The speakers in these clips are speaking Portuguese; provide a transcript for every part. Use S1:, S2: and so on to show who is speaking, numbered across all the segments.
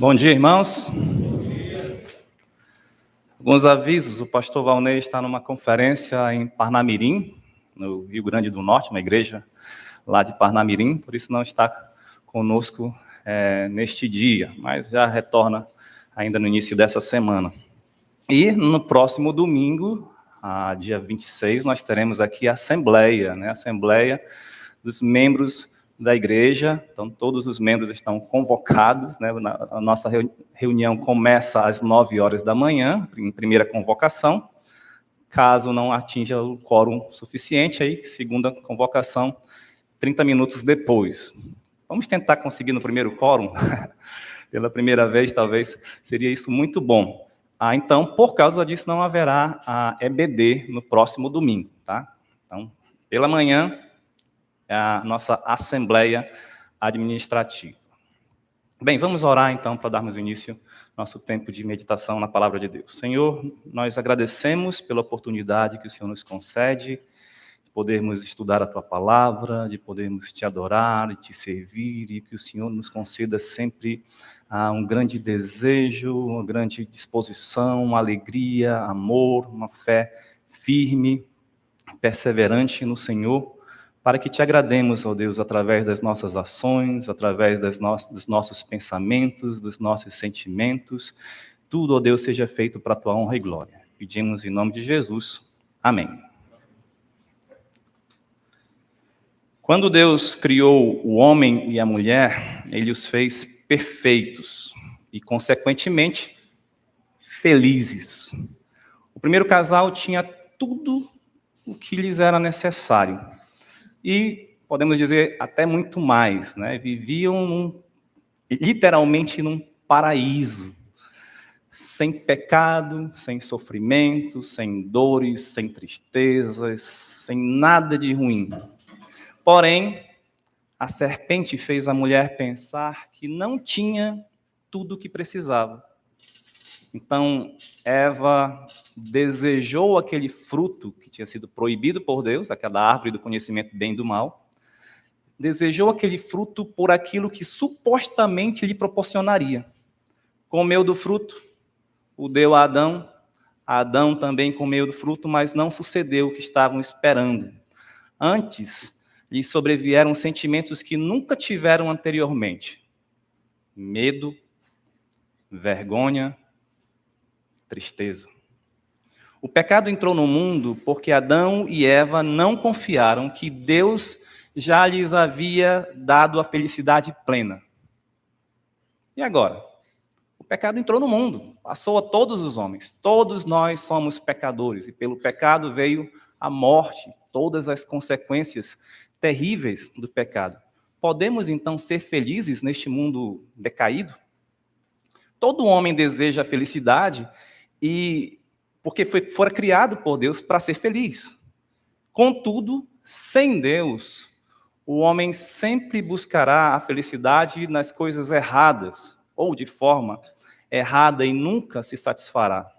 S1: Bom dia, irmãos. Alguns avisos: o pastor Valnei está numa conferência em Parnamirim, no Rio Grande do Norte, uma igreja lá de Parnamirim, por isso não está conosco neste dia, mas já retorna ainda no início dessa semana. E no próximo domingo, dia 26, nós teremos aqui a Assembleia, Assembleia dos membros da igreja. Então, todos os membros estão convocados, A nossa reunião começa às 9 horas da manhã, em primeira convocação. Caso não atinja o quórum suficiente, aí, segunda convocação, 30 minutos depois. Vamos tentar conseguir no primeiro quórum? Pela primeira vez, talvez, seria isso muito bom. Então, por causa disso, não haverá a EBD no próximo domingo, tá? Então, pela manhã, a nossa Assembleia Administrativa. Bem, vamos orar então para darmos início ao nosso tempo de meditação na Palavra de Deus. Senhor, nós agradecemos pela oportunidade que o Senhor nos concede de podermos estudar a Tua Palavra, de podermos Te adorar e Te servir, e que o Senhor nos conceda sempre um grande desejo, uma grande disposição, uma alegria, amor, uma fé firme, perseverante no Senhor, para que Te agrademos, ó Deus, através das nossas ações, através dos nossos pensamentos, dos nossos sentimentos. Tudo, ó Deus, seja feito para a Tua honra e glória. Pedimos em nome de Jesus. Amém. Quando Deus criou o homem e a mulher, Ele os fez perfeitos e, consequentemente, felizes. O primeiro casal tinha tudo o que lhes era necessário. E, podemos dizer, até muito mais, Viviam literalmente num paraíso, sem pecado, sem sofrimento, sem dores, sem tristezas, sem nada de ruim. Porém, a serpente fez a mulher pensar que não tinha tudo o que precisava. Então, Eva desejou aquele fruto que tinha sido proibido por Deus, aquela árvore do conhecimento do bem e do mal. Desejou aquele fruto por aquilo que supostamente lhe proporcionaria. Comeu do fruto, o deu a Adão. Adão também comeu do fruto, mas não sucedeu o que estavam esperando. Antes, lhe sobrevieram sentimentos que nunca tiveram anteriormente: medo, vergonha, tristeza. O pecado entrou no mundo porque Adão e Eva não confiaram que Deus já lhes havia dado a felicidade plena. E agora? O pecado entrou no mundo, passou a todos os homens. Todos nós somos pecadores, e pelo pecado veio a morte, todas as consequências terríveis do pecado. Podemos, então, ser felizes neste mundo decaído? Todo homem deseja a felicidade, porque fora criado por Deus para ser feliz. Contudo, sem Deus, o homem sempre buscará a felicidade nas coisas erradas, ou de forma errada, e nunca se satisfará.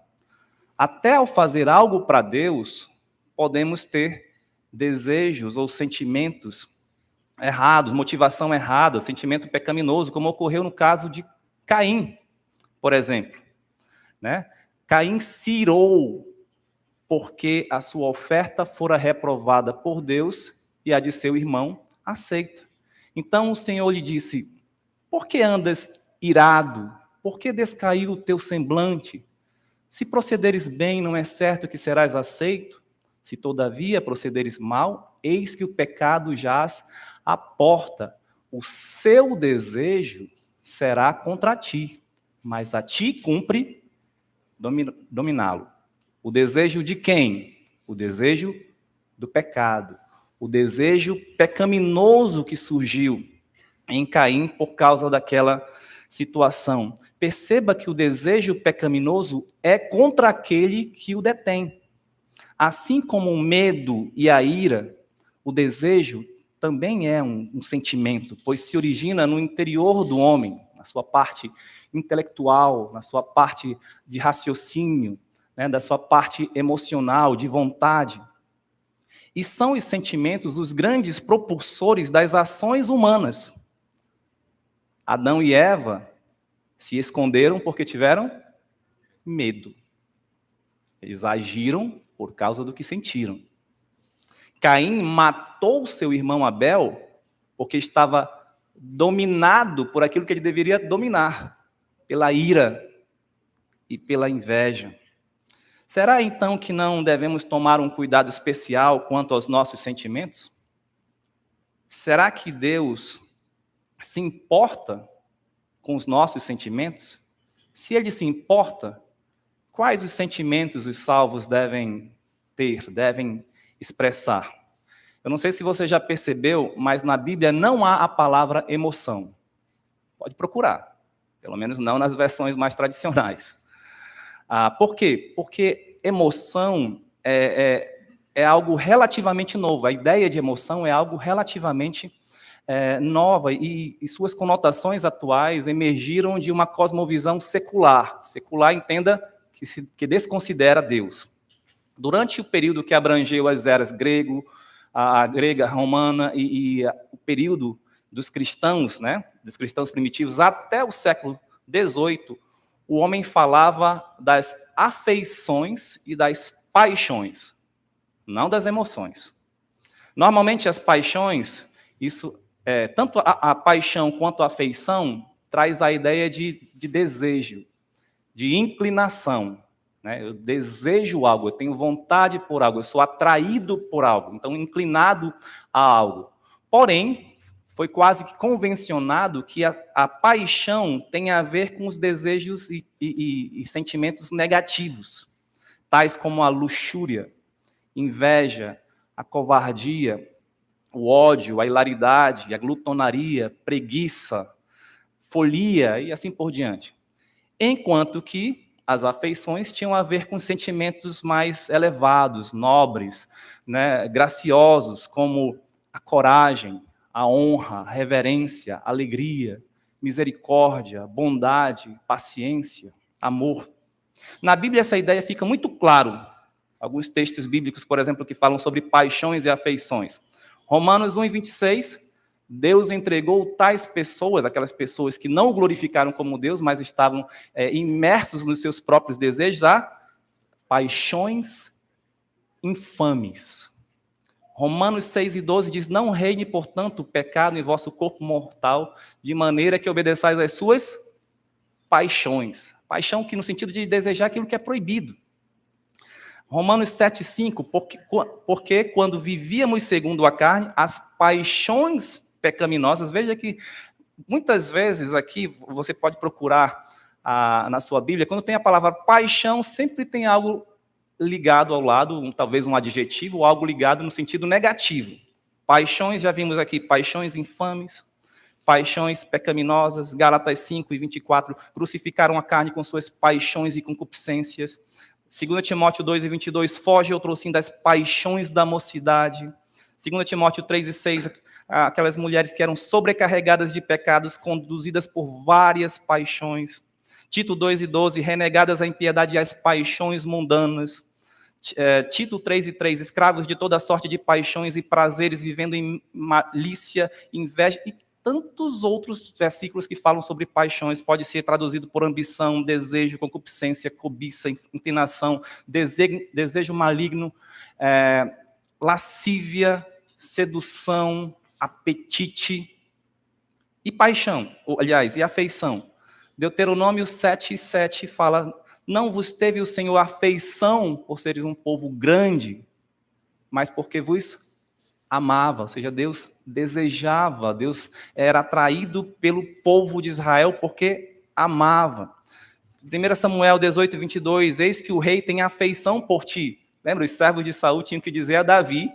S1: Até ao fazer algo para Deus, podemos ter desejos ou sentimentos errados, motivação errada, sentimento pecaminoso, como ocorreu no caso de Caim, por exemplo. Caim se irou porque a sua oferta fora reprovada por Deus e a de seu irmão aceita. Então o Senhor lhe disse: por que andas irado? Por que descaiu o teu semblante? Se procederes bem, não é certo que serás aceito? Se todavia procederes mal, eis que o pecado jaz à porta. O seu desejo será contra ti, mas a ti cumpre dominá-lo. O desejo de quem? O desejo do pecado. O desejo pecaminoso que surgiu em Caim por causa daquela situação. Perceba que o desejo pecaminoso é contra aquele que o detém. Assim como o medo e a ira, o desejo também é um sentimento, pois se origina no interior do homem, na sua parte intelectual, na sua parte de raciocínio, da sua parte emocional, de vontade. E são os sentimentos os grandes propulsores das ações humanas. Adão e Eva Se esconderam porque tiveram medo. Eles agiram por causa do que sentiram. Caim matou seu irmão Abel porque estava dominado por aquilo que ele deveria dominar, pela ira e pela inveja. Será então que não devemos tomar um cuidado especial quanto aos nossos sentimentos? Será que Deus se importa com os nossos sentimentos? Se Ele se importa, quais os sentimentos os salvos devem ter, devem expressar? Eu não sei se você já percebeu, mas na Bíblia não há a palavra emoção. Pode procurar, pelo menos não nas versões mais tradicionais. Por quê? Porque emoção é algo relativamente novo. A ideia de emoção é algo relativamente nova e suas conotações atuais emergiram de uma cosmovisão secular. Secular, entenda, que desconsidera Deus. Durante o período que abrangeu as eras grego, a grega, romana e o período dos cristãos, né, dos cristãos primitivos, até o século XVIII, o homem falava das afeições e das paixões, não das emoções. Normalmente as paixões, tanto a paixão quanto a afeição, traz a ideia de desejo, de inclinação. Né? Eu desejo algo, eu tenho vontade por algo, eu sou atraído por algo, então inclinado a algo. Porém, foi quase que convencionado que a paixão tem a ver com os desejos e sentimentos negativos, tais como a luxúria, inveja, a covardia, o ódio, a hilaridade, a glutonaria, preguiça, folia e assim por diante. Enquanto que as afeições tinham a ver com sentimentos mais elevados, nobres, né, graciosos, como a coragem, a honra, a reverência, a alegria, misericórdia, bondade, paciência, amor. Na Bíblia essa ideia fica muito claro. Alguns textos bíblicos, por exemplo, que falam sobre paixões e afeições. Romanos 1:26, Deus entregou tais pessoas, aquelas pessoas que não o glorificaram como Deus, mas estavam imersos nos seus próprios desejos, a paixões infames. Romanos 6:12 diz, não reine, portanto, o pecado em vosso corpo mortal, de maneira que obedeçais às suas paixões. Paixão que no sentido de desejar aquilo que é proibido. Romanos 7:5, porque quando vivíamos segundo a carne, as paixões pecaminosas, veja que muitas vezes aqui, você pode procurar na sua Bíblia, quando tem a palavra paixão, sempre tem algo ligado ao lado, talvez um adjetivo, ou algo ligado no sentido negativo. Paixões, já vimos aqui, paixões infames, paixões pecaminosas, Gálatas 5:24, crucificaram a carne com suas paixões e concupiscências. 2 Timóteo 2:22, foge outrossim das paixões da mocidade. 2 Timóteo 3:6, aquelas mulheres que eram sobrecarregadas de pecados, conduzidas por várias paixões. Tito 2:12, renegadas a impiedade e as paixões mundanas. Tito 3:3, escravos de toda sorte de paixões e prazeres, vivendo em malícia, inveja, e tantos outros versículos que falam sobre paixões. Pode ser traduzido por ambição, desejo, concupiscência, cobiça, inclinação, desejo maligno, lascívia, sedução, apetite e paixão, aliás, e afeição. Deuteronômio 7:7 fala, não vos teve o Senhor afeição por seres um povo grande, mas porque vos amava, ou seja, Deus desejava, Deus era atraído pelo povo de Israel porque amava. 1 Samuel 18:22, eis que o rei tem afeição por ti. Lembra, os servos de Saul tinham que dizer a Davi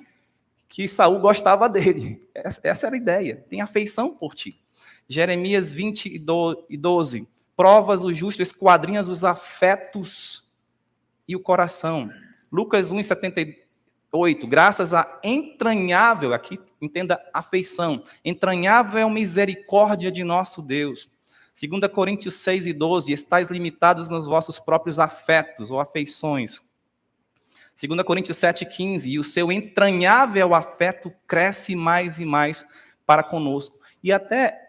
S1: que Saul gostava dele. Essa era a ideia, tem afeição por ti. Jeremias 20:12, provas o justo, esquadrinhas os afetos e o coração. Lucas 1:78, graças à entranhável, aqui entenda afeição, entranhável misericórdia de nosso Deus. 2 Coríntios 6:12, estáis limitados nos vossos próprios afetos ou afeições. 2 Coríntios 7:15, e o seu entranhável afeto cresce mais e mais para conosco. E até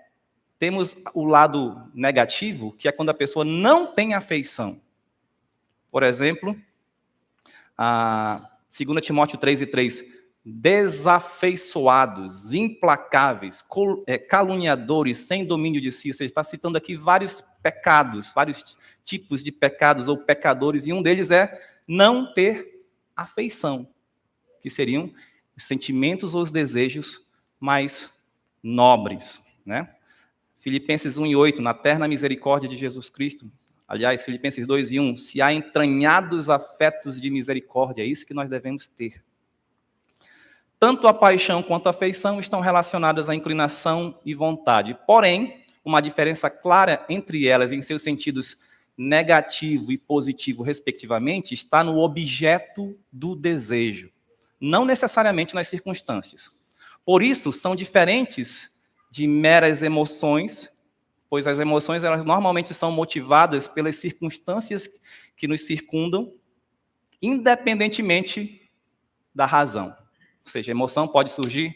S1: temos o lado negativo, que é quando a pessoa não tem afeição. Por exemplo, a 2 Timóteo 3:3, desafeiçoados, implacáveis, caluniadores, sem domínio de si. Você está citando aqui vários pecados, vários tipos de pecados ou pecadores, e um deles é não ter afeição, que seriam os sentimentos ou os desejos mais nobres, né? Filipenses 1:8, na terna misericórdia de Jesus Cristo. Aliás, Filipenses 2:1, se há entranhados afetos de misericórdia, é isso que nós devemos ter. Tanto a paixão quanto a afeição estão relacionadas à inclinação e vontade. Porém, uma diferença clara entre elas, em seus sentidos negativo e positivo, respectivamente, está no objeto do desejo, não necessariamente nas circunstâncias. Por isso, são diferentes de meras emoções, pois as emoções elas normalmente são motivadas pelas circunstâncias que nos circundam, independentemente da razão. Ou seja, a emoção pode surgir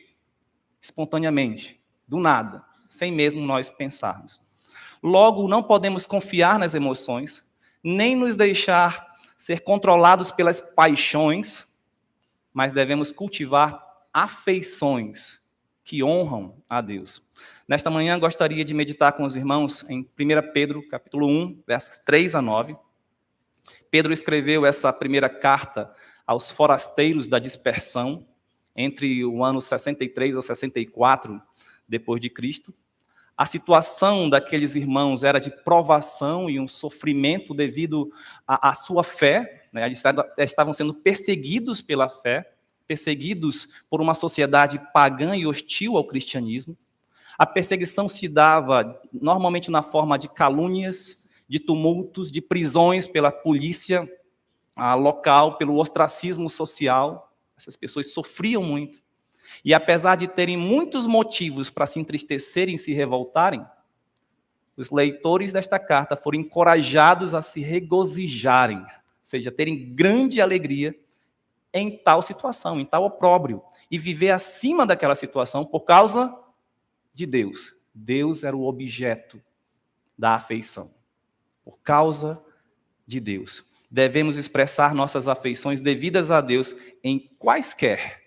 S1: espontaneamente, do nada, sem mesmo nós pensarmos. Logo, não podemos confiar nas emoções, nem nos deixar ser controlados pelas paixões, mas devemos cultivar afeições que honram a Deus. Nesta manhã, gostaria de meditar com os irmãos em 1 Pedro, capítulo 1, versos 3-9. Pedro escreveu essa primeira carta aos forasteiros da dispersão, entre o ano 63 ou 64 depois de Cristo. A situação daqueles irmãos era de provação e um sofrimento devido à sua fé, né? Eles estavam sendo perseguidos pela fé, perseguidos por uma sociedade pagã e hostil ao cristianismo. A perseguição se dava normalmente na forma de calúnias, de tumultos, de prisões pela polícia local, pelo ostracismo social. Essas pessoas sofriam muito. E apesar de terem muitos motivos para se entristecerem e se revoltarem, os leitores desta carta foram encorajados a se regozijarem, ou seja, terem grande alegria em tal situação, em tal opróbrio, e viver acima daquela situação por causa de Deus. Deus era o objeto da afeição. Por causa de Deus. Devemos expressar nossas afeições devidas a Deus em quaisquer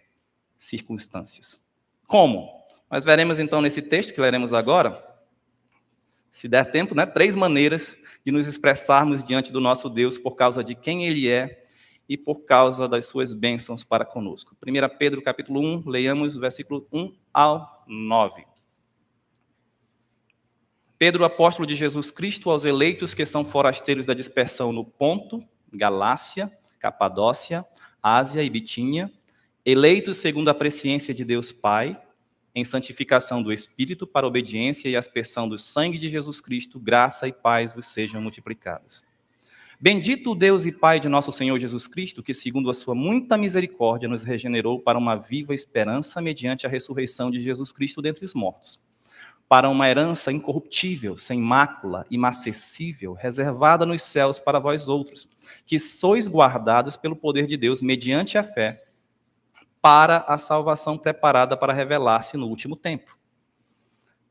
S1: circunstâncias. Como? Nós veremos então nesse texto que leremos agora, se der tempo, 3 maneiras de nos expressarmos diante do nosso Deus por causa de quem Ele é e por causa das suas bênçãos para conosco. 1 Pedro, capítulo 1, leiamos o versículo 1-9. Pedro, apóstolo de Jesus Cristo, aos eleitos que são forasteiros da dispersão no Ponto, Galácia, Capadócia, Ásia e Bitínia, eleitos segundo a presciência de Deus Pai, em santificação do Espírito, para obediência e aspersão do sangue de Jesus Cristo, graça e paz vos sejam multiplicadas. Bendito o Deus e Pai de nosso Senhor Jesus Cristo, que segundo a sua muita misericórdia nos regenerou para uma viva esperança mediante a ressurreição de Jesus Cristo dentre os mortos, para uma herança incorruptível, sem mácula, imacessível, reservada nos céus para vós outros, que sois guardados pelo poder de Deus mediante a fé, para a salvação preparada para revelar-se no último tempo.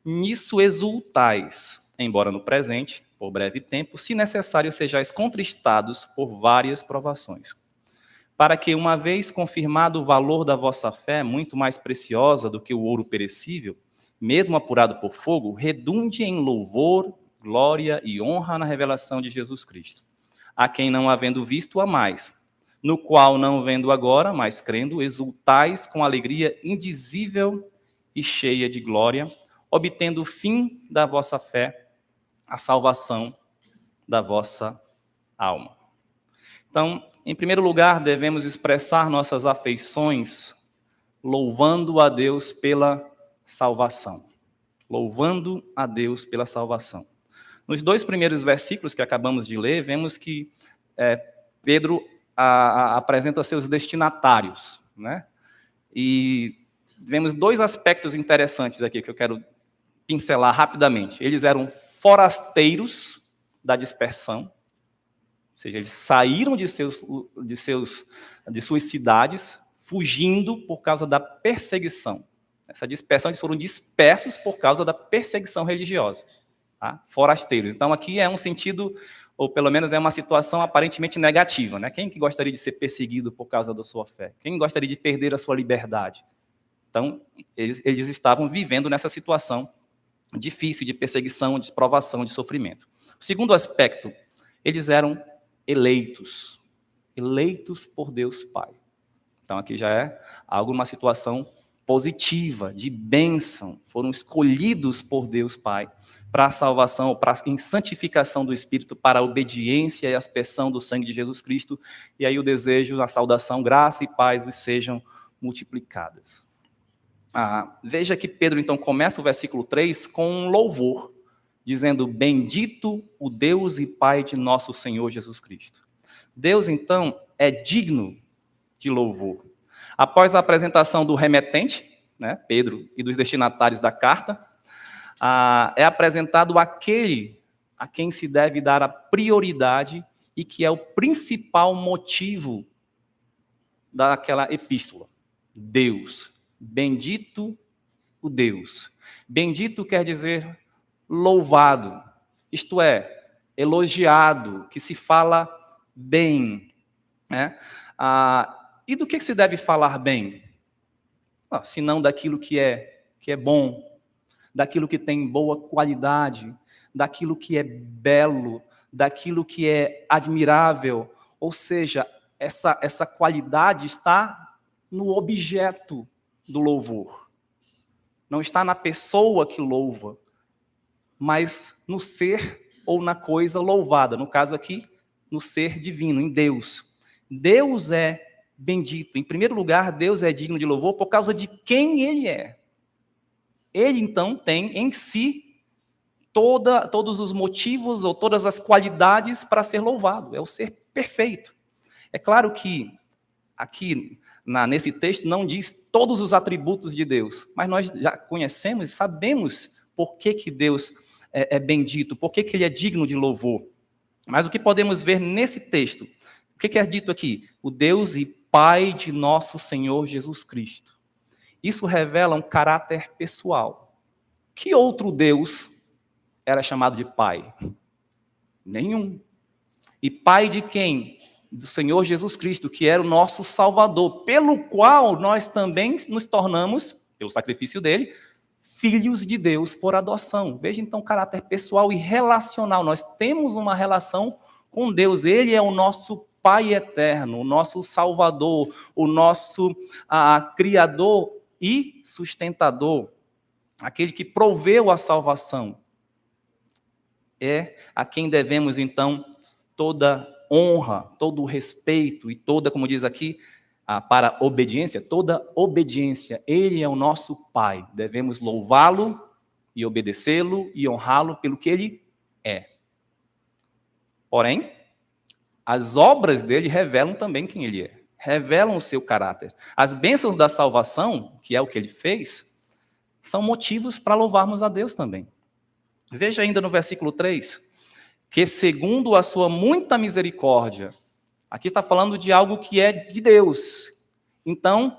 S1: Nisso exultais, embora no presente, por breve tempo, se necessário sejais contristados por várias provações, para que, uma vez confirmado o valor da vossa fé, muito mais preciosa do que o ouro perecível, mesmo apurado por fogo, redunde em louvor, glória e honra na revelação de Jesus Cristo, a quem não havendo visto amais, no qual não vendo agora, mas crendo, exultais com alegria indizível e cheia de glória, obtendo o fim da vossa fé, a salvação da vossa alma. Então, em primeiro lugar, devemos expressar nossas afeições louvando a Deus pela salvação. Louvando a Deus pela salvação. Nos 2 primeiros versículos que acabamos de ler, vemos que Pedro apresenta seus destinatários, né? E vemos 2 aspectos interessantes aqui que eu quero pincelar rapidamente. Eles eram forasteiros da dispersão, ou seja, eles saíram de suas cidades, fugindo por causa da perseguição. Essa dispersão, eles foram dispersos por causa da perseguição religiosa. Tá? Forasteiros. Então, aqui é um sentido, ou pelo menos é uma situação aparentemente negativa. Né? Quem que gostaria de ser perseguido por causa da sua fé? Quem gostaria de perder a sua liberdade? Então, eles estavam vivendo nessa situação difícil de perseguição, de provação, de sofrimento. O segundo aspecto, eles eram eleitos. Eleitos por Deus Pai. Então, aqui já é alguma situação positiva, de bênção. Foram escolhidos por Deus Pai para a salvação, em santificação do Espírito, para a obediência e a aspersão do sangue de Jesus Cristo. E aí o desejo, a saudação, graça e paz vos sejam multiplicadas. Veja que Pedro, então, começa o versículo 3 com um louvor, dizendo, bendito o Deus e Pai de nosso Senhor Jesus Cristo. Deus, então, é digno de louvor. Após a apresentação do remetente, né, Pedro, e dos destinatários da carta, é apresentado aquele a quem se deve dar a prioridade e que é o principal motivo daquela epístola. Deus. Bendito o Deus. Bendito quer dizer louvado, isto é, elogiado, que se fala bem. Né? E do que se deve falar bem? Senão daquilo que é bom, daquilo que tem boa qualidade, daquilo que é belo, daquilo que é admirável. Ou seja, essa qualidade está no objeto do louvor. Não está na pessoa que louva, mas no ser ou na coisa louvada. No caso aqui, no ser divino, em Deus. Deus é bendito. Em primeiro lugar, Deus é digno de louvor por causa de quem Ele é. Ele, então, tem em si todos os motivos ou todas as qualidades para ser louvado. É o ser perfeito. É claro que aqui, nesse texto, não diz todos os atributos de Deus, mas nós já conhecemos e sabemos por que Deus é bendito, por que Ele é digno de louvor. Mas o que podemos ver nesse texto? O que é dito aqui? O Deus e Pai de nosso Senhor Jesus Cristo. Isso revela um caráter pessoal. Que outro Deus era chamado de Pai? Nenhum. E Pai de quem? Do Senhor Jesus Cristo, que era o nosso Salvador, pelo qual nós também nos tornamos, pelo sacrifício dele, filhos de Deus por adoção. Veja então o caráter pessoal e relacional. Nós temos uma relação com Deus. Ele é o nosso Pai eterno, o nosso Salvador, o nosso Criador e sustentador, aquele que proveu a salvação. É a quem devemos, então, toda honra, todo o respeito e toda, como diz aqui, para obediência, toda obediência. Ele é o nosso Pai. Devemos louvá-lo e obedecê-lo e honrá-lo pelo que ele é. Porém, as obras dele revelam também quem ele é. Revelam o seu caráter. As bênçãos da salvação, que é o que ele fez, são motivos para louvarmos a Deus também. Veja ainda no versículo 3, que segundo a sua muita misericórdia, aqui está falando de algo que é de Deus. Então,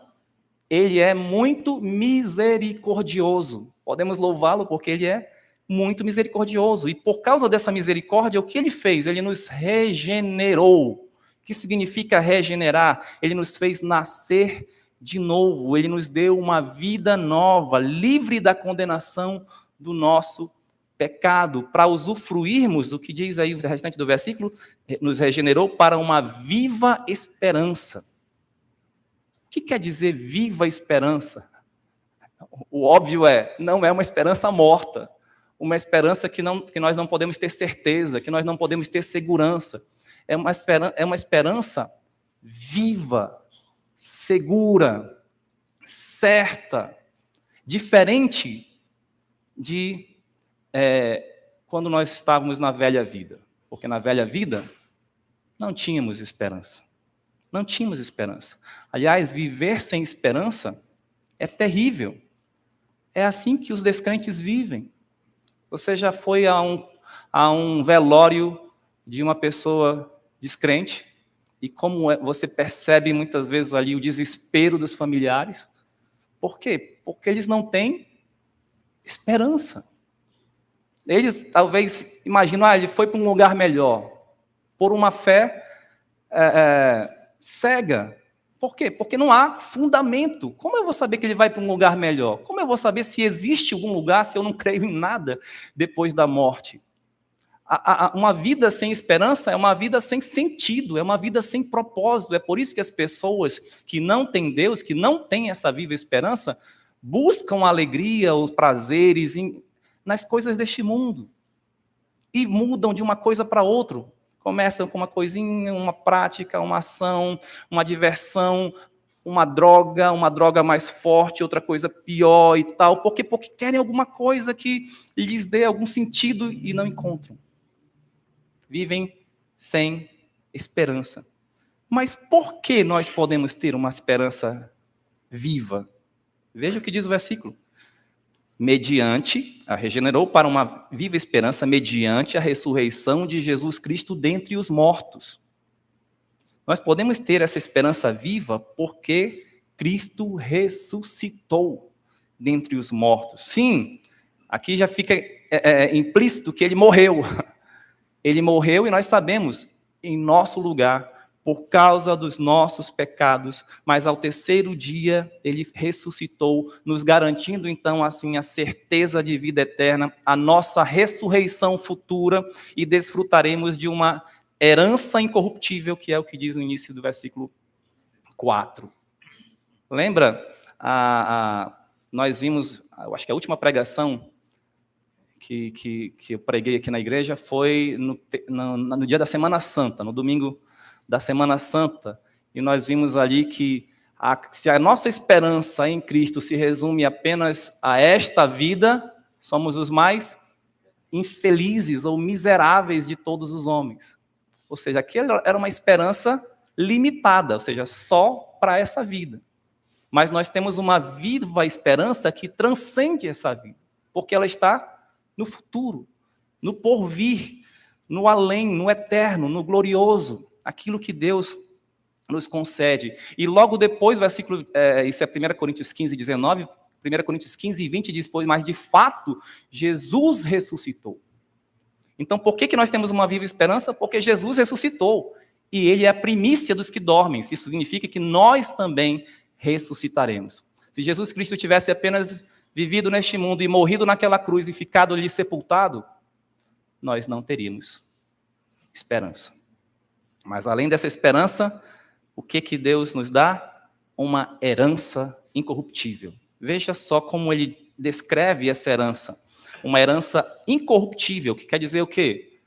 S1: ele é muito misericordioso. Podemos louvá-lo porque ele é muito misericordioso. E por causa dessa misericórdia, o que ele fez? Ele nos regenerou. O que significa regenerar? Ele nos fez nascer de novo. Ele nos deu uma vida nova, livre da condenação do nosso pecado, para usufruirmos, o que diz aí o restante do versículo, nos regenerou para uma viva esperança. O que quer dizer viva esperança? O óbvio não é uma esperança morta, uma esperança que nós não podemos ter certeza, que nós não podemos ter segurança. É uma esperança viva, segura, certa, diferente de quando nós estávamos na velha vida. Porque na velha vida não tínhamos esperança. Não tínhamos esperança. Aliás, viver sem esperança é terrível. É assim que os descrentes vivem. Você já foi a um velório de uma pessoa descrente e como você percebe muitas vezes ali o desespero dos familiares, Por quê? Porque eles não têm esperança. Eles talvez imaginam, ele foi para um lugar melhor, por uma fé cega. Por quê? Porque não há fundamento. Como eu vou saber que ele vai para um lugar melhor? Como eu vou saber se existe algum lugar se eu não creio em nada depois da morte? Uma vida sem esperança é uma vida sem sentido, é uma vida sem propósito. É por isso que as pessoas que não têm Deus, que não têm essa viva esperança, buscam a alegria, os prazeres nas coisas deste mundo. E mudam de uma coisa para outra. Começam com uma coisinha, uma prática, uma ação, uma diversão, uma droga mais forte, outra coisa pior e tal. Porque querem alguma coisa que lhes dê algum sentido e não encontram. Vivem sem esperança. Mas por que nós podemos ter uma esperança viva? Veja o que diz o versículo. Regenerou para uma viva esperança mediante a ressurreição de Jesus Cristo dentre os mortos. Nós podemos ter essa esperança viva porque Cristo ressuscitou dentre os mortos. Sim, aqui já fica implícito que ele morreu. Ele morreu e nós sabemos, em nosso lugar, por causa dos nossos pecados, mas ao terceiro dia ele ressuscitou, nos garantindo então assim a certeza de vida eterna, a nossa ressurreição futura, e desfrutaremos de uma herança incorruptível, que é o que diz no início do versículo 4. Lembra? Nós vimos, eu acho que a última pregação que eu preguei aqui na igreja foi no dia da Semana Santa, no domingo da Semana Santa, e nós vimos ali que se a nossa esperança em Cristo se resume apenas a esta vida, somos os mais infelizes ou miseráveis de todos os homens. Ou seja, aquilo era uma esperança limitada, ou seja, só para essa vida. Mas nós temos uma viva esperança que transcende essa vida, porque ela está no futuro, no porvir, no além, no eterno, no glorioso, aquilo que Deus nos concede. E logo depois, versículo, isso é 1 Coríntios 15, 19, 1 Coríntios 15, 20 diz, mas de fato, Jesus ressuscitou. Então, por que nós temos uma viva esperança? Porque Jesus ressuscitou, e ele é a primícia dos que dormem. Isso significa que nós também ressuscitaremos. Se Jesus Cristo tivesse apenas vivido neste mundo e morrido naquela cruz e ficado ali sepultado, nós não teríamos esperança. Mas além dessa esperança, o que Deus nos dá? Uma herança incorruptível. Veja só como ele descreve essa herança. Uma herança incorruptível, que quer dizer o quê?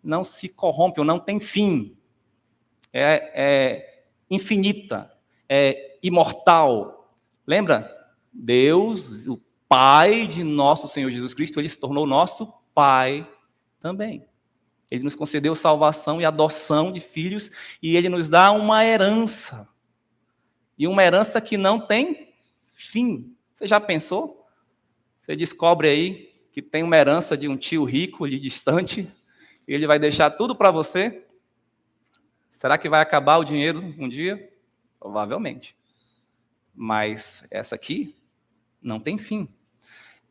S1: Não se corrompe, ou não tem fim. É infinita, é imortal. Lembra? Deus, o Pai de nosso Senhor Jesus Cristo, ele se tornou nosso Pai também. Ele nos concedeu salvação e adoção de filhos, e ele nos dá uma herança. E uma herança que não tem fim. Você já pensou? Você descobre aí que tem uma herança de um tio rico ali distante, e ele vai deixar tudo para você? Será que vai acabar o dinheiro um dia? Provavelmente. Mas essa aqui não tem fim.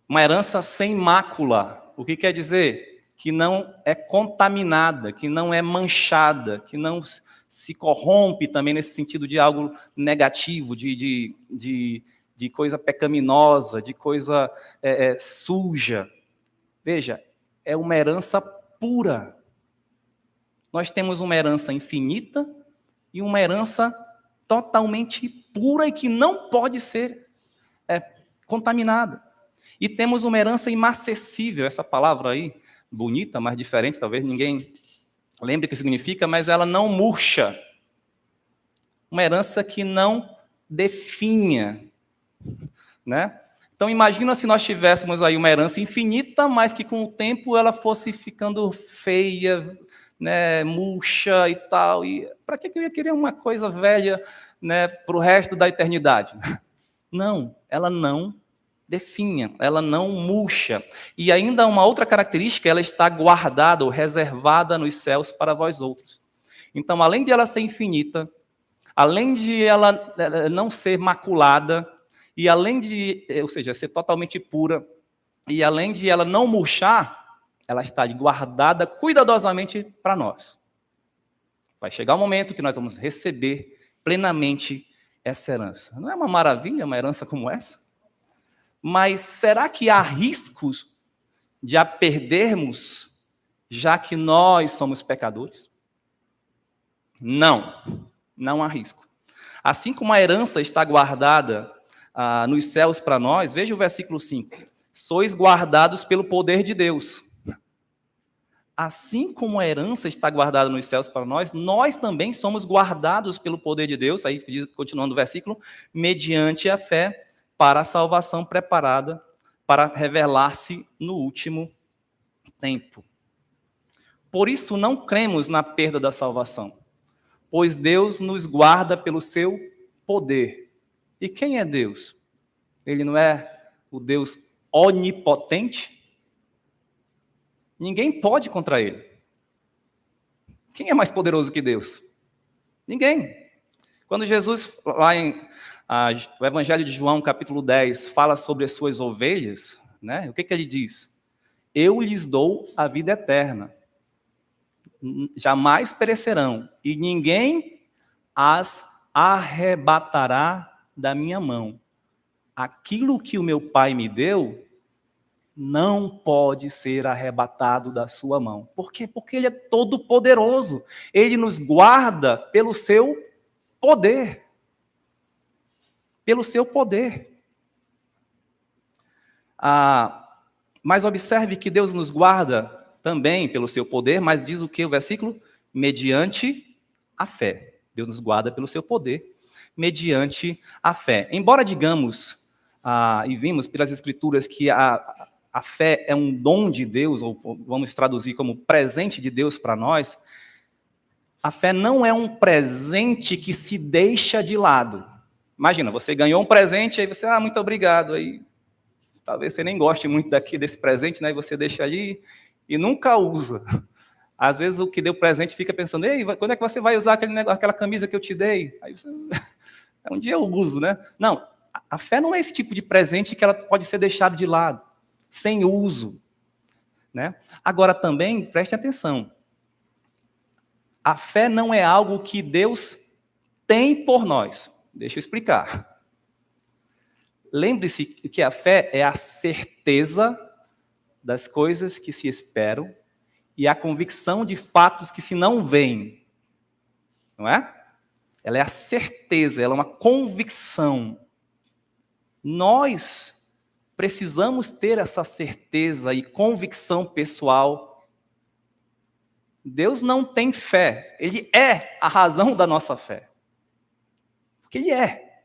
S1: Uma herança sem mácula. O que quer dizer? Que não é contaminada, que não é manchada, que não se corrompe também nesse sentido de algo negativo, de coisa pecaminosa, de coisa suja. Veja, é uma herança pura. Nós temos uma herança infinita e uma herança totalmente pura e que não pode ser contaminada. E temos uma herança imacessível, essa palavra aí, bonita, mas diferente, talvez ninguém lembre o que significa, mas ela não murcha. Uma herança que não definha, né? Então imagina se nós tivéssemos aí uma herança infinita, mas que com o tempo ela fosse ficando feia, né, murcha e tal. E para que eu ia querer uma coisa velha, né, para o resto da eternidade? Não, ela não definha, ela não murcha. E ainda uma outra característica, ela está guardada ou reservada nos céus para vós outros. Então, além de ela ser infinita, além de ela não ser maculada, e além de, ou seja, ser totalmente pura, e além de ela não murchar, ela está ali guardada cuidadosamente para nós. Vai chegar o momento que nós vamos receber plenamente essa herança. Não é uma maravilha uma herança como essa? Mas será que há riscos de a perdermos, já que nós somos pecadores? Não, não há risco. Assim como a herança está guardada nos céus para nós, veja o versículo 5. Sois guardados pelo poder de Deus. Assim como a herança está guardada nos céus para nós, nós também somos guardados pelo poder de Deus, aí continuando o versículo, mediante a fé para a salvação preparada para revelar-se no último tempo. Por isso não cremos na perda da salvação, pois Deus nos guarda pelo seu poder. E quem é Deus? Ele não é o Deus onipotente? Ninguém pode contra ele. Quem é mais poderoso que Deus? Ninguém. Quando Jesus, lá em o Evangelho de João, capítulo 10, fala sobre as suas ovelhas, né? O que ele diz? Eu lhes dou a vida eterna. Jamais perecerão, e ninguém as arrebatará da minha mão. Aquilo que o meu Pai me deu não pode ser arrebatado da sua mão. Por quê? Porque Ele é todo poderoso. Ele nos guarda pelo seu poder. Pelo seu poder. Mas observe que Deus nos guarda também pelo seu poder, mas diz o que o versículo? Mediante a fé. Deus nos guarda pelo seu poder, mediante a fé. Embora digamos, e vimos pelas Escrituras que a fé é um dom de Deus, ou vamos traduzir como presente de Deus para nós, a fé não é um presente que se deixa de lado. Imagina, você ganhou um presente, aí você, muito obrigado, aí talvez você nem goste muito desse presente, né? E você deixa ali e nunca usa. Às vezes o que deu presente fica pensando, ei, quando é que você vai usar aquela camisa que eu te dei? Aí você, um dia eu uso, né? Não, a fé não é esse tipo de presente que ela pode ser deixada de lado, sem uso, né? Agora também, preste atenção, a fé não é algo que Deus tem por nós. Deixa eu explicar. Lembre-se que a fé é a certeza das coisas que se esperam e a convicção de fatos que se não veem. Não é? Ela é a certeza, ela é uma convicção. Nós precisamos ter essa certeza e convicção pessoal. Deus não tem fé, Ele é a razão da nossa fé. Porque Ele é.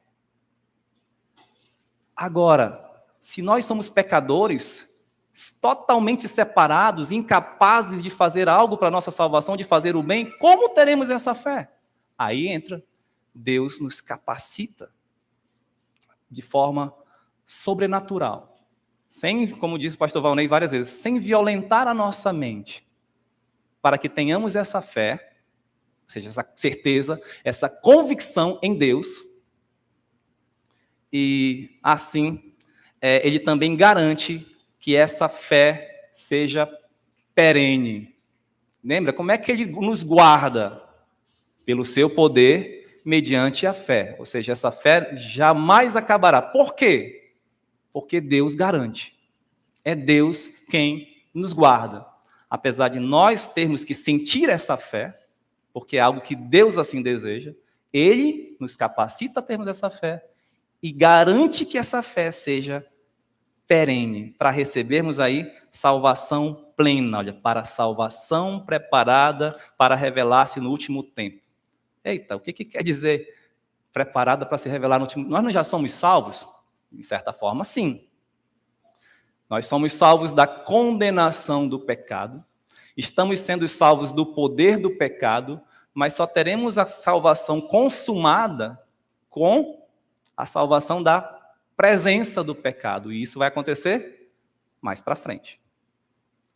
S1: Agora, se nós somos pecadores, totalmente separados, incapazes de fazer algo para a nossa salvação, de fazer o bem, como teremos essa fé? Aí entra, Deus nos capacita de forma sobrenatural, sem, como disse o pastor Valnei várias vezes, sem violentar a nossa mente, para que tenhamos essa fé, ou seja, essa certeza, essa convicção em Deus, e assim, Ele também garante que essa fé seja perene. Lembra? Como é que Ele nos guarda? Pelo seu poder, mediante a fé. Ou seja, essa fé jamais acabará. Por quê? Porque Deus garante. É Deus quem nos guarda. Apesar de nós termos que sentir essa fé, porque é algo que Deus assim deseja, Ele nos capacita a termos essa fé e garante que essa fé seja perene, para recebermos aí salvação plena, olha, para a salvação preparada para revelar-se no último tempo. Eita, o que quer dizer preparada para se revelar no último tempo? Nós não já somos salvos? De certa forma, sim. Nós somos salvos da condenação do pecado, estamos sendo salvos do poder do pecado, mas só teremos a salvação consumada com a salvação da presença do pecado. E isso vai acontecer mais para frente.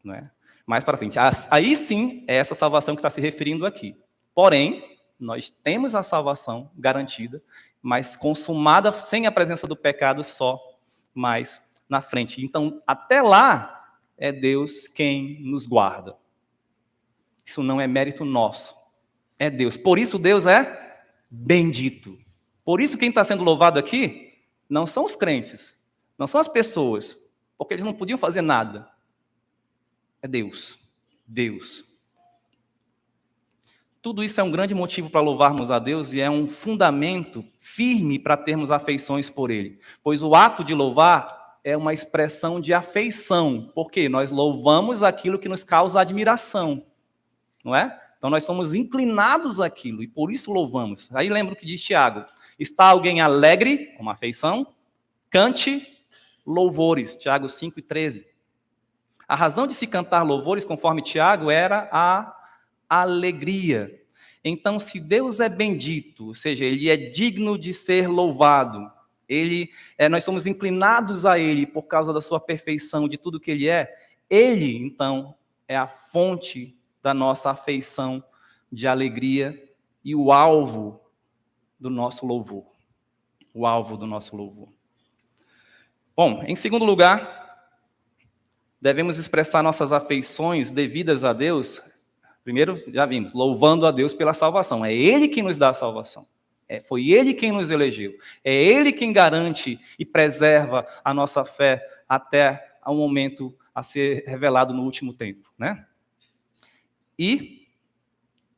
S1: Não é? Mais para frente. Aí sim é essa salvação que está se referindo aqui. Porém, nós temos a salvação garantida mas consumada sem a presença do pecado só mais na frente. Então, até lá, é Deus quem nos guarda. Isso não é mérito nosso, é Deus. Por isso Deus é bendito. Por isso quem está sendo louvado aqui não são os crentes, não são as pessoas, porque eles não podiam fazer nada. É Deus. Deus. Tudo isso é um grande motivo para louvarmos a Deus e é um fundamento firme para termos afeições por Ele. Pois o ato de louvar é uma expressão de afeição, porque nós louvamos aquilo que nos causa admiração, não é? Então nós somos inclinados àquilo e por isso louvamos. Aí lembra o que diz Tiago: está alguém alegre, uma afeição, cante louvores. Tiago 5:13. A razão de se cantar louvores, conforme Tiago, era a alegria. Então, se Deus é bendito, ou seja, Ele é digno de ser louvado, nós somos inclinados a Ele por causa da sua perfeição, de tudo que Ele é, Ele, então, é a fonte da nossa afeição de alegria e o alvo do nosso louvor. O alvo do nosso louvor. Bom, em segundo lugar, devemos expressar nossas afeições devidas a Deus. Primeiro, já vimos, louvando a Deus pela salvação. É Ele quem nos dá a salvação. Foi Ele quem nos elegeu. É Ele quem garante e preserva a nossa fé até ao momento a ser revelado no último tempo, né? E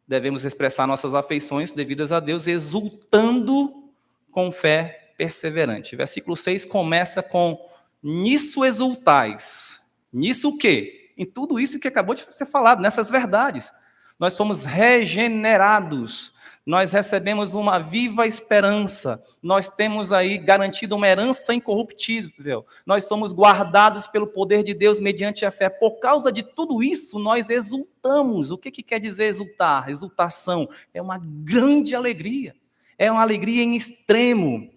S1: devemos expressar nossas afeições devidas a Deus, exultando com fé perseverante. Versículo 6 começa com: nisso exultais. Nisso o quê? Em tudo isso que acabou de ser falado, nessas verdades. Nós somos regenerados, nós recebemos uma viva esperança, nós temos aí garantido uma herança incorruptível, nós somos guardados pelo poder de Deus mediante a fé. Por causa de tudo isso, nós exultamos. O que quer dizer exultar? Exultação é uma grande alegria, é uma alegria em extremo.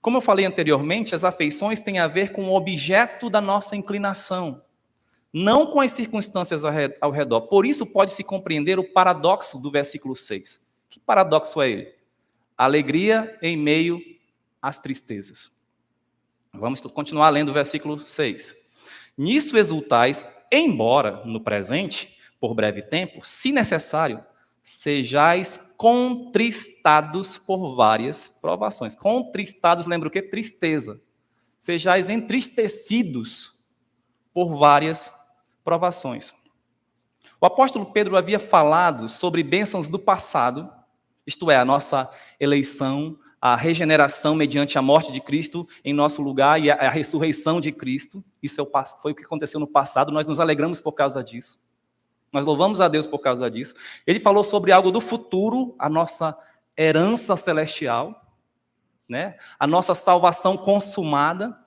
S1: Como eu falei anteriormente, as afeições têm a ver com o objeto da nossa inclinação, não com as circunstâncias ao redor. Por isso pode-se compreender o paradoxo do versículo 6. Que paradoxo é ele? Alegria em meio às tristezas. Vamos continuar lendo o versículo 6. Nisso exultais, embora no presente, por breve tempo, se necessário, sejais contristados por várias provações. Contristados, lembra o quê? Tristeza. Sejais entristecidos por várias provações. O apóstolo Pedro havia falado sobre bênçãos do passado, isto é, a nossa eleição, a regeneração mediante a morte de Cristo em nosso lugar e a ressurreição de Cristo. Isso foi o que aconteceu no passado, nós nos alegramos por causa disso. Nós louvamos a Deus por causa disso. Ele falou sobre algo do futuro, a nossa herança celestial, né? A nossa salvação consumada.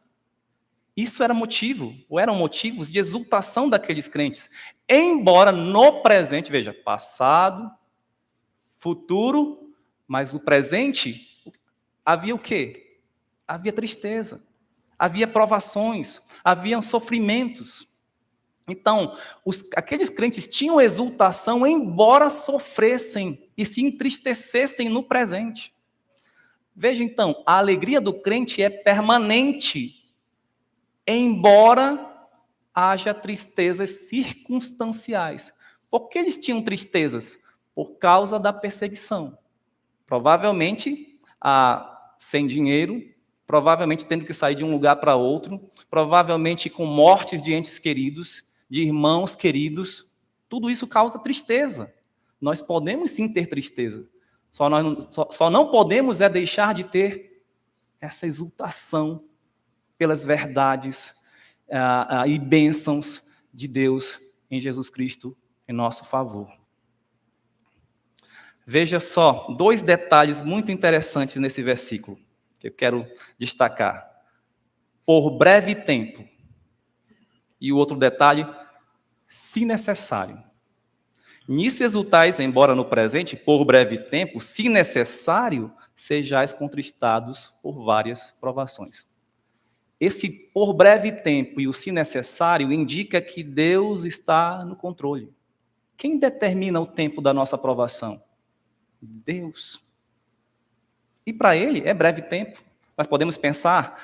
S1: Isso era motivo, ou eram motivos de exultação daqueles crentes. Embora no presente, veja, passado, futuro, mas no presente, havia o quê? Havia tristeza, havia provações, haviam sofrimentos. Então, aqueles crentes tinham exultação, embora sofressem e se entristecessem no presente. Veja então, a alegria do crente é permanente, embora haja tristezas circunstanciais. Por que eles tinham tristezas? Por causa da perseguição. Provavelmente, sem dinheiro, provavelmente tendo que sair de um lugar para outro, provavelmente com mortes de entes queridos, de irmãos queridos. Tudo isso causa tristeza. Nós podemos sim ter tristeza. Só não podemos deixar de ter essa exultação pelas verdades e bênçãos de Deus em Jesus Cristo em nosso favor. Veja só, 2 detalhes muito interessantes nesse versículo, que eu quero destacar. Por breve tempo. E o outro detalhe, se necessário. Nisso exultais, embora no presente, por breve tempo, se necessário, sejais contristados por várias provações. Esse por breve tempo e o se necessário indica que Deus está no controle. Quem determina o tempo da nossa provação? Deus. E para ele é breve tempo. Nós podemos pensar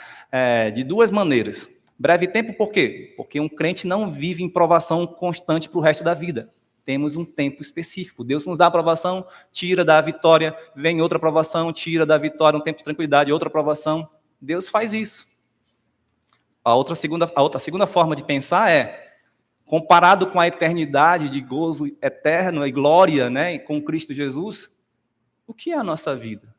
S1: de duas maneiras. Breve tempo por quê? Porque um crente não vive em provação constante para o resto da vida. Temos um tempo específico. Deus nos dá a aprovação, tira da vitória, vem outra aprovação, tira da vitória, um tempo de tranquilidade, outra aprovação. Deus faz isso. A outra segunda forma de pensar é, comparado com a eternidade de gozo eterno e glória, né, com Cristo Jesus, o que é a nossa vida?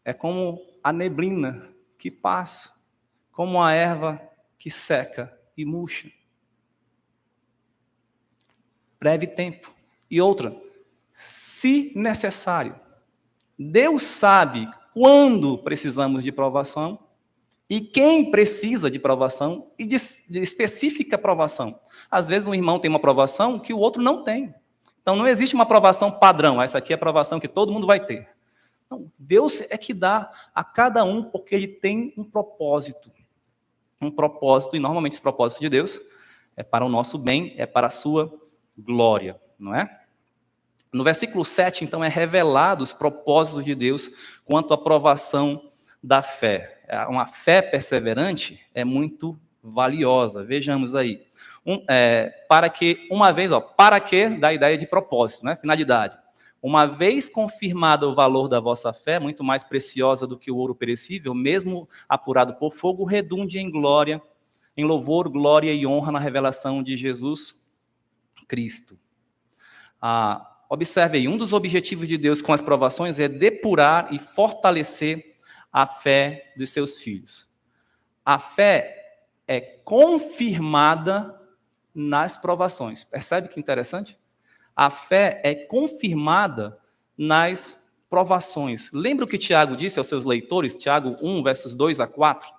S1: É como a neblina que passa, como a erva que seca e murcha. Breve tempo. E outra, se necessário. Deus sabe quando precisamos de provação e quem precisa de provação e de específica provação. Às vezes um irmão tem uma provação que o outro não tem. Então não existe uma provação padrão. Essa aqui é a provação que todo mundo vai ter. Não, Deus é que dá a cada um porque ele tem um propósito. Um propósito, e normalmente esse propósito de Deus é para o nosso bem, é para a sua glória, não é? No versículo 7, então, é revelado os propósitos de Deus quanto à provação da fé. Uma fé perseverante é muito valiosa. Vejamos aí. Para que dá a ideia de propósito, né? Finalidade. Uma vez confirmado o valor da vossa fé, muito mais preciosa do que o ouro perecível, mesmo apurado por fogo, redunde em glória, em louvor, glória e honra na revelação de Jesus Cristo. Observe aí, um dos objetivos de Deus com as provações é depurar e fortalecer a fé dos seus filhos. A fé é confirmada nas provações. Percebe que interessante? A fé é confirmada nas provações. Lembra o que Tiago disse aos seus leitores? Tiago 1, versos 2 a 4.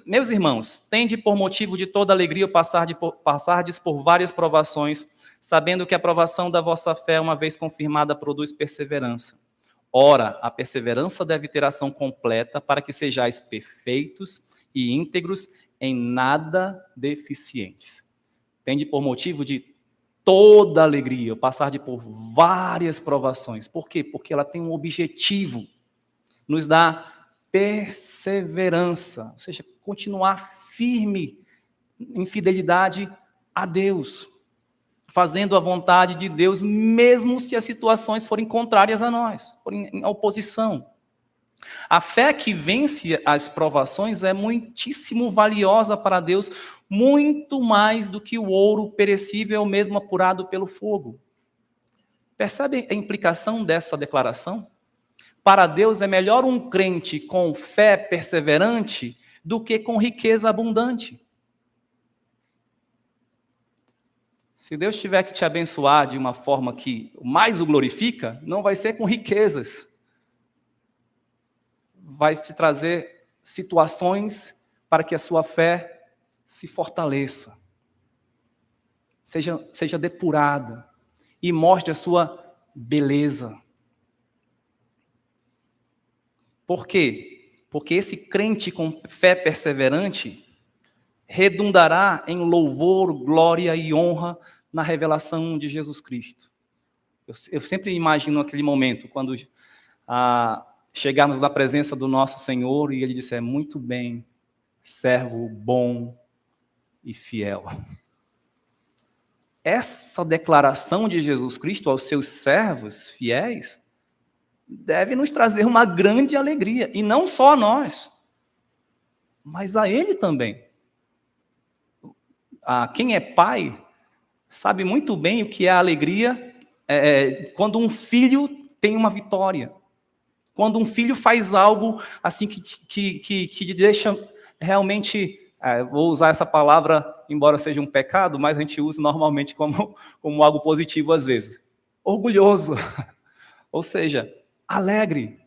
S1: Meus irmãos, tende por motivo de toda alegria passardes por várias provações, sabendo que a provação da vossa fé, uma vez confirmada, produz perseverança. Ora, a perseverança deve ter ação completa, para que sejais perfeitos e íntegros, em nada deficientes. Tende por motivo de toda alegria passar por várias provações. Por quê? Porque ela tem um objetivo, nos dá perseverança, ou seja, continuar firme em fidelidade a Deus, fazendo a vontade de Deus, mesmo se as situações forem contrárias a nós, forem em oposição. A fé que vence as provações é muitíssimo valiosa para Deus, muito mais do que o ouro perecível, mesmo apurado pelo fogo. Percebe a implicação dessa declaração? Para Deus é melhor um crente com fé perseverante do que com riqueza abundante. Se Deus tiver que te abençoar de uma forma que mais o glorifica, não vai ser com riquezas. Vai te trazer situações para que a sua fé se fortaleça, seja depurada e mostre a sua beleza. Por quê? Porque esse crente com fé perseverante redundará em louvor, glória e honra na revelação de Jesus Cristo. Eu sempre imagino aquele momento, quando chegarmos na presença do nosso Senhor e Ele disser, muito bem, servo bom e fiel. Essa declaração de Jesus Cristo aos seus servos fiéis deve nos trazer uma grande alegria, e não só a nós, mas a Ele também. Quem é pai sabe muito bem o que é a alegria quando um filho tem uma vitória. Quando um filho faz algo assim que deixa realmente, vou usar essa palavra, embora seja um pecado, mas a gente usa normalmente como algo positivo às vezes. Orgulhoso, ou seja, alegre.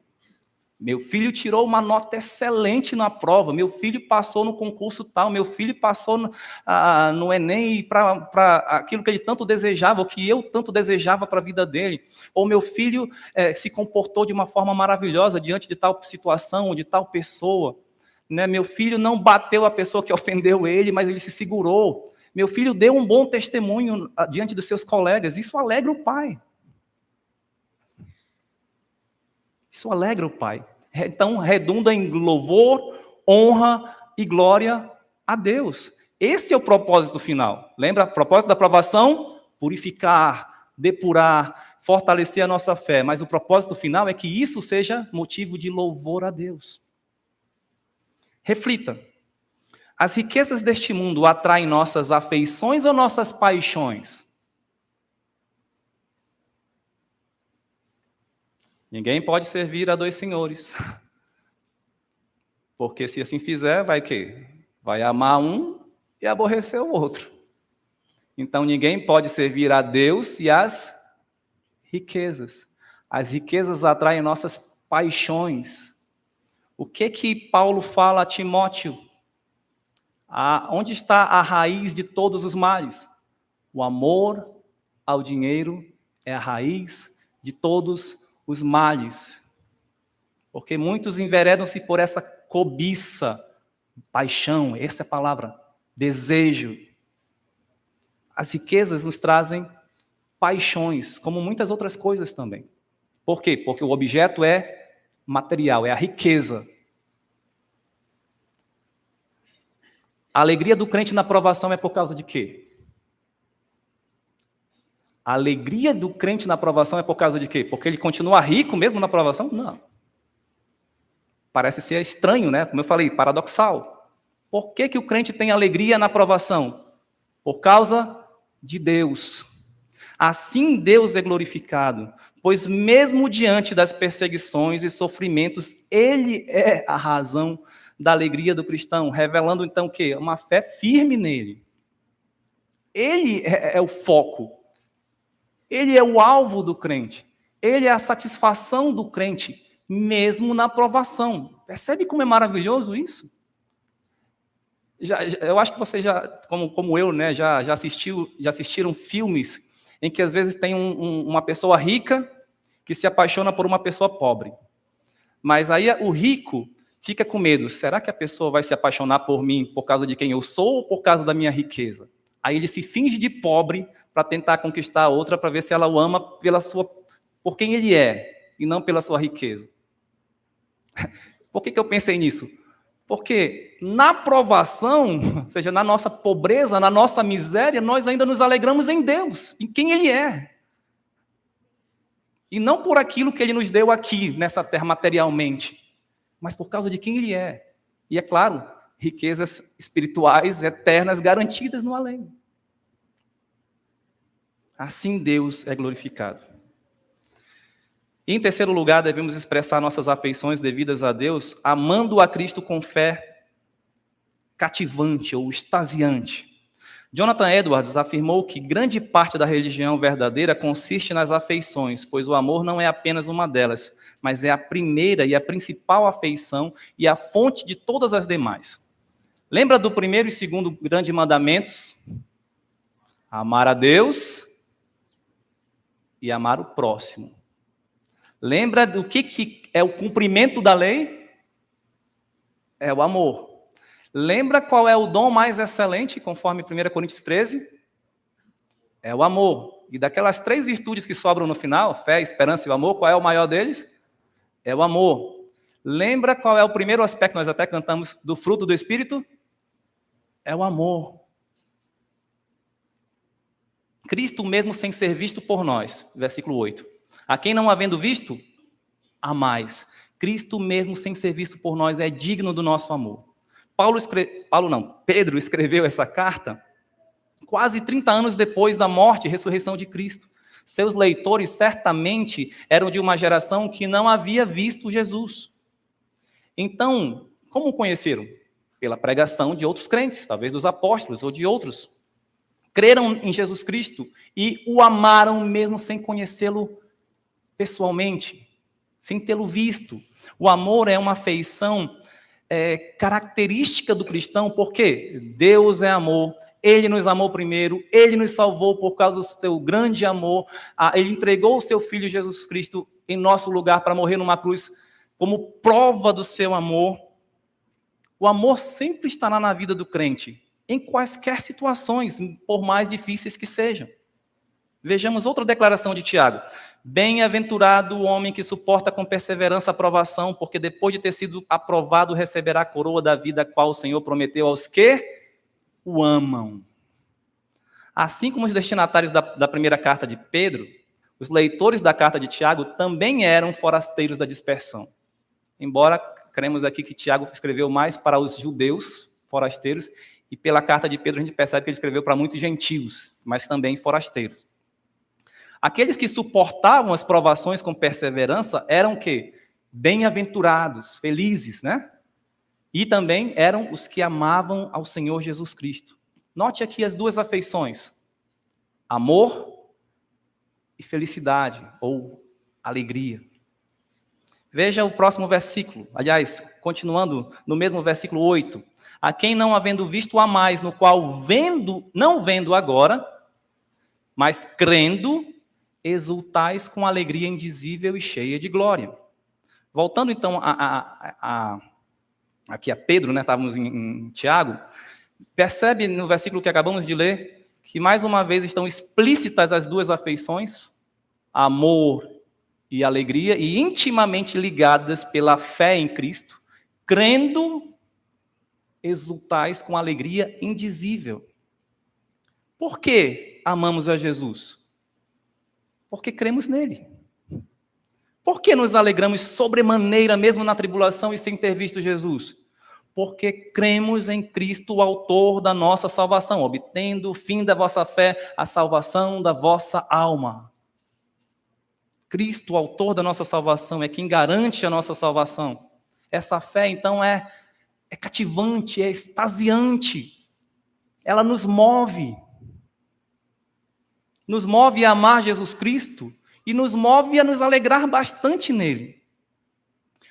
S1: Meu filho tirou uma nota excelente na prova, meu filho passou no concurso tal, meu filho passou no Enem para aquilo que ele tanto desejava, o que eu tanto desejava para a vida dele. Ou meu filho se comportou de uma forma maravilhosa diante de tal situação, de tal pessoa. Né? Meu filho não bateu a pessoa que ofendeu ele, mas ele se segurou. Meu filho deu um bom testemunho diante dos seus colegas. Isso alegra o pai. Isso alegra o Pai. Então, redunda em louvor, honra e glória a Deus. Esse é o propósito final. Lembra? O propósito da aprovação? Purificar, depurar, fortalecer a nossa fé. Mas o propósito final é que isso seja motivo de louvor a Deus. Reflita. As riquezas deste mundo atraem nossas afeições ou nossas paixões? Ninguém pode servir a dois senhores. Porque se assim fizer, vai o quê? Vai amar um e aborrecer o outro. Então ninguém pode servir a Deus e as riquezas. As riquezas atraem nossas paixões. O que Paulo fala a Timóteo? Onde está a raiz de todos os males? O amor ao dinheiro é a raiz de todos os males. Porque muitos enveredam-se por essa cobiça, paixão, essa é a palavra, desejo. As riquezas nos trazem paixões, como muitas outras coisas também. Por quê? Porque o objeto é material, é a riqueza. A alegria do crente na provação é por causa de quê? A alegria do crente na provação é por causa de quê? Porque ele continua rico mesmo na provação? Não. Parece ser estranho, né? Como eu falei, paradoxal. Por que o crente tem alegria na provação? Por causa de Deus. Assim Deus é glorificado, pois mesmo diante das perseguições e sofrimentos, Ele é a razão da alegria do cristão, revelando então o quê? Uma fé firme nele. Ele é o foco. Ele é o alvo do crente. Ele é a satisfação do crente, mesmo na provação. Percebe como é maravilhoso isso? Eu acho que você já, como eu, né, já assistiram filmes em que às vezes tem uma pessoa rica que se apaixona por uma pessoa pobre. Mas aí o rico fica com medo. Será que a pessoa vai se apaixonar por mim por causa de quem eu sou ou por causa da minha riqueza? Aí ele se finge de pobre para tentar conquistar a outra, para ver se ela o ama por quem ele é e não pela sua riqueza. Por que eu pensei nisso? Porque na provação, ou seja, na nossa pobreza, na nossa miséria, nós ainda nos alegramos em Deus, em quem Ele é. E não por aquilo que Ele nos deu aqui, nessa terra materialmente, mas por causa de quem Ele é. E é claro, riquezas espirituais, eternas, garantidas no além. Assim Deus é glorificado. E, em terceiro lugar, devemos expressar nossas afeições devidas a Deus, amando a Cristo com fé cativante ou extasiante. Jonathan Edwards afirmou que grande parte da religião verdadeira consiste nas afeições, pois o amor não é apenas uma delas, mas é a primeira e a principal afeição e a fonte de todas as demais. Lembra do primeiro e segundo grandes mandamentos? Amar a Deus e amar o próximo. Lembra do que é o cumprimento da lei? É o amor. Lembra qual é o dom mais excelente, conforme 1 Coríntios 13? É o amor. E daquelas 3 virtudes que sobram no final, fé, esperança e o amor, qual é o maior deles? É o amor. Lembra qual é o primeiro aspecto, nós até cantamos, do fruto do Espírito? É o amor. Cristo mesmo sem ser visto por nós, versículo 8. A quem não havendo visto, a mais. Cristo mesmo sem ser visto por nós é digno do nosso amor. Pedro escreveu essa carta quase 30 anos depois da morte e ressurreição de Cristo. Seus leitores certamente eram de uma geração que não havia visto Jesus. Então, como conheceram? Pela pregação de outros crentes, talvez dos apóstolos ou de outros. Creram em Jesus Cristo e o amaram mesmo sem conhecê-lo pessoalmente, sem tê-lo visto. O amor é uma afeição característica do cristão, porque Deus é amor, Ele nos amou primeiro, Ele nos salvou por causa do seu grande amor, Ele entregou o seu Filho Jesus Cristo em nosso lugar para morrer numa cruz como prova do seu amor. O amor sempre estará na vida do crente, em quaisquer situações, por mais difíceis que sejam. Vejamos outra declaração de Tiago. Bem-aventurado o homem que suporta com perseverança a provação, porque depois de ter sido aprovado, receberá a coroa da vida, a qual o Senhor prometeu aos que o amam. Assim como os destinatários da primeira carta de Pedro, os leitores da carta de Tiago também eram forasteiros da dispersão. Embora cremos aqui que Tiago escreveu mais para os judeus, forasteiros, e pela carta de Pedro a gente percebe que ele escreveu para muitos gentios, mas também forasteiros. Aqueles que suportavam as provações com perseverança eram o quê? Bem-aventurados, felizes, né? E também eram os que amavam ao Senhor Jesus Cristo. Note aqui as duas afeições: amor e felicidade, ou alegria. Veja o próximo versículo, aliás, continuando no mesmo versículo 8. A quem não havendo visto amais, no qual não vendo agora, mas crendo, exultais com alegria indizível e cheia de glória. Voltando então aqui a Pedro, né? Estávamos em Tiago. Percebe no versículo que acabamos de ler que mais uma vez estão explícitas as duas afeições, amor e alegria, e intimamente ligadas pela fé em Cristo, crendo, exultais com alegria indizível. Por que amamos a Jesus? Porque cremos nele. Por que nos alegramos sobremaneira, mesmo na tribulação e sem ter visto Jesus? Porque cremos em Cristo, o autor da nossa salvação, obtendo o fim da vossa fé, a salvação da vossa alma. Cristo, o autor da nossa salvação, é quem garante a nossa salvação. Essa fé, então, é cativante, é extasiante. Ela nos move. Nos move a amar Jesus Cristo e nos move a nos alegrar bastante nele.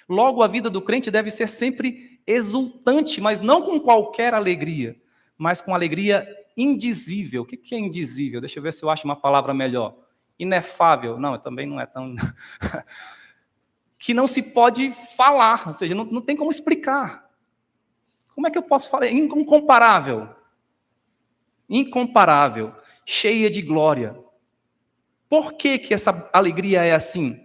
S1: Logo, a vida do crente deve ser sempre exultante, mas não com qualquer alegria, mas com alegria indizível. O que é indizível? Deixa eu ver se eu acho uma palavra melhor. Inefável. Não, também não é tão... que não se pode falar, ou seja, não tem como explicar. Como é que eu posso falar? Incomparável. Incomparável. Cheia de glória. Por que essa alegria é assim?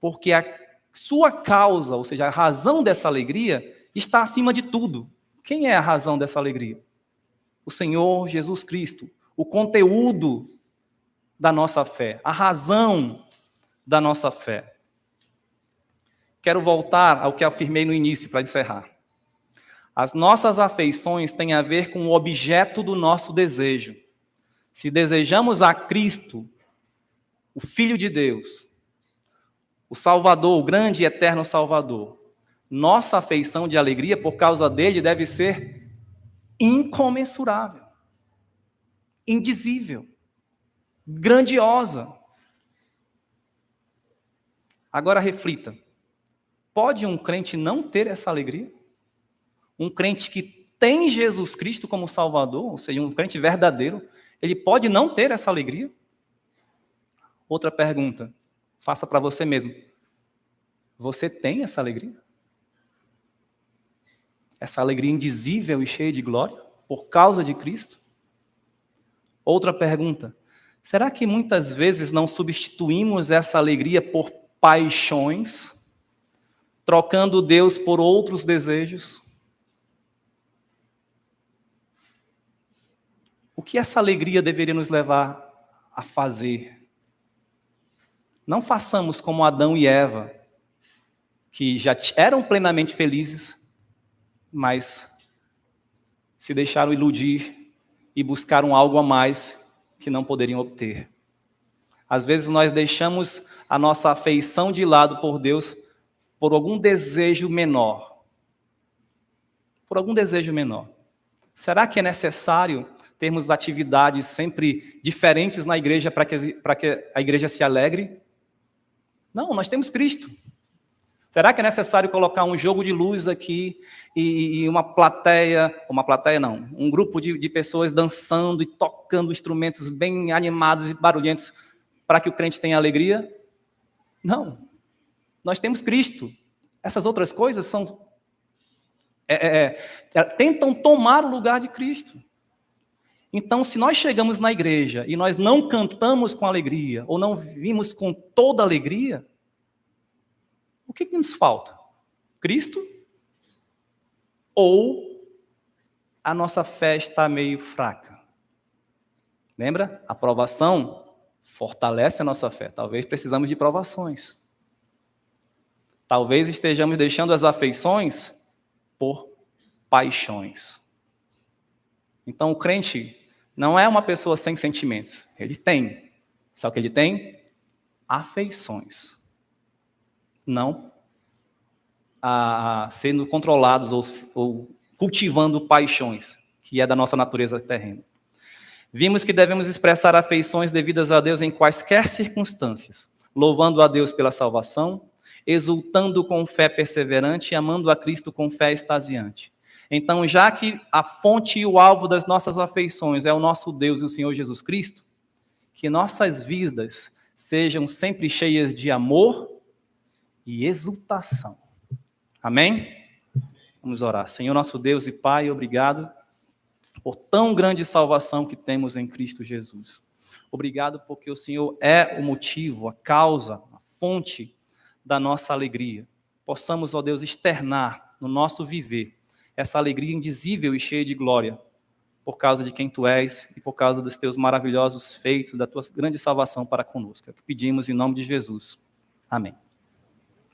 S1: Porque a sua causa, ou seja, a razão dessa alegria, está acima de tudo. Quem é a razão dessa alegria? O Senhor Jesus Cristo. O conteúdo da nossa fé. A razão da nossa fé. Quero voltar ao que afirmei no início, para encerrar. As nossas afeições têm a ver com o objeto do nosso desejo. Se desejamos a Cristo, o Filho de Deus, o Salvador, o grande e eterno Salvador, nossa afeição de alegria por causa dele deve ser incomensurável, indizível, grandiosa. Agora reflita, pode um crente não ter essa alegria? Um crente que tem Jesus Cristo como Salvador, ou seja, um crente verdadeiro, ele pode não ter essa alegria? Outra pergunta, faça para você mesmo. Você tem essa alegria? Essa alegria indizível e cheia de glória, por causa de Cristo? Outra pergunta, será que muitas vezes não substituímos essa alegria por paixões, trocando Deus por outros desejos? O que essa alegria deveria nos levar a fazer? Não façamos como Adão e Eva, que já eram plenamente felizes, mas se deixaram iludir e buscaram algo a mais que não poderiam obter. Às vezes nós deixamos a nossa afeição de lado por Deus por algum desejo menor. Por algum desejo menor. Será que é necessário termos atividades sempre diferentes na igreja para que a igreja se alegre? Não, nós temos Cristo. Será que é necessário colocar um jogo de luz aqui e uma plateia não, um grupo de pessoas dançando e tocando instrumentos bem animados e barulhentos para que o crente tenha alegria? Não. Nós temos Cristo. Essas outras coisas tentam tomar o lugar de Cristo. Então, se nós chegamos na igreja e nós não cantamos com alegria, ou não vimos com toda alegria, o que nos falta? Cristo? Ou a nossa fé está meio fraca? Lembra? A provação fortalece a nossa fé. Talvez precisamos de provações. Talvez estejamos deixando as afeições por paixões. Então, o crente não é uma pessoa sem sentimentos. Ele tem. Só que ele tem afeições. Não sendo controlados ou cultivando paixões, que é da nossa natureza terrena. Vimos que devemos expressar afeições devidas a Deus em quaisquer circunstâncias, louvando a Deus pela salvação, exultando com fé perseverante e amando a Cristo com fé extasiante. Então, já que a fonte e o alvo das nossas afeições é o nosso Deus e o Senhor Jesus Cristo, que nossas vidas sejam sempre cheias de amor e exultação. Amém? Vamos orar. Senhor nosso Deus e Pai, obrigado por tão grande salvação que temos em Cristo Jesus. Obrigado porque o Senhor é o motivo, a causa, a fonte da nossa alegria. Possamos, ó Deus, externar no nosso viver essa alegria indizível e cheia de glória, por causa de quem Tu és e por causa dos Teus maravilhosos feitos, da Tua grande salvação para conosco. É o que pedimos em nome de Jesus. Amém.